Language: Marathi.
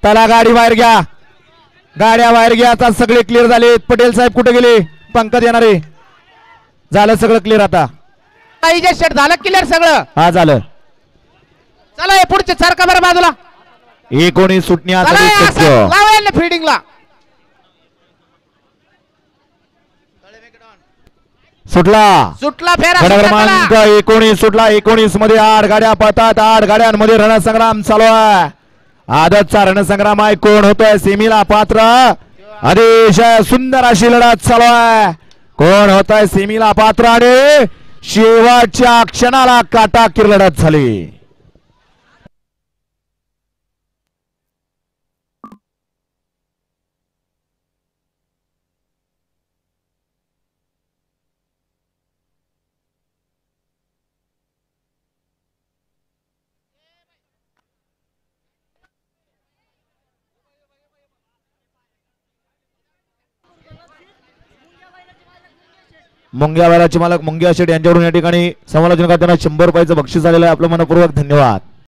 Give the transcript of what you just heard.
चला गाडी बाहेर घ्या, गाड्या बाहेर घ्या. आता सगळे क्लिअर झाले. पटेल साहेब कुठे गेले? पंकज येणारे. झालं सगळं क्लिअर आता. शेट झालं क्लिअर सगळं. हा झालं. चला हे पुढचे सारखा बरं बाजूला. 19 सुटण्या फिल्डिंगला सुटला फेरा क्रमांक 19 सुटला. 19 मध्ये 8 गाड्या पळतात. 8 गाड्यांमध्ये रणसंग्राम चालू आहे. आदतचा रणसंग्राम आहे. कोण होतोय सेमीला पात्र? अतिशय सुंदर अशी लढत चालू आहे. कोण होतोय सेमीला पात्र? आणि शेवटच्या क्षणाला काटाकीर लढत झाली. मुंग्या बैलाचे मालक मुंग्या शेठ यांच्याकडून या ठिकाणी समालोचन करताना 100 रुपयाचं बक्षीस आलेलं आहे. आपलं मनपूर्वक धन्यवाद.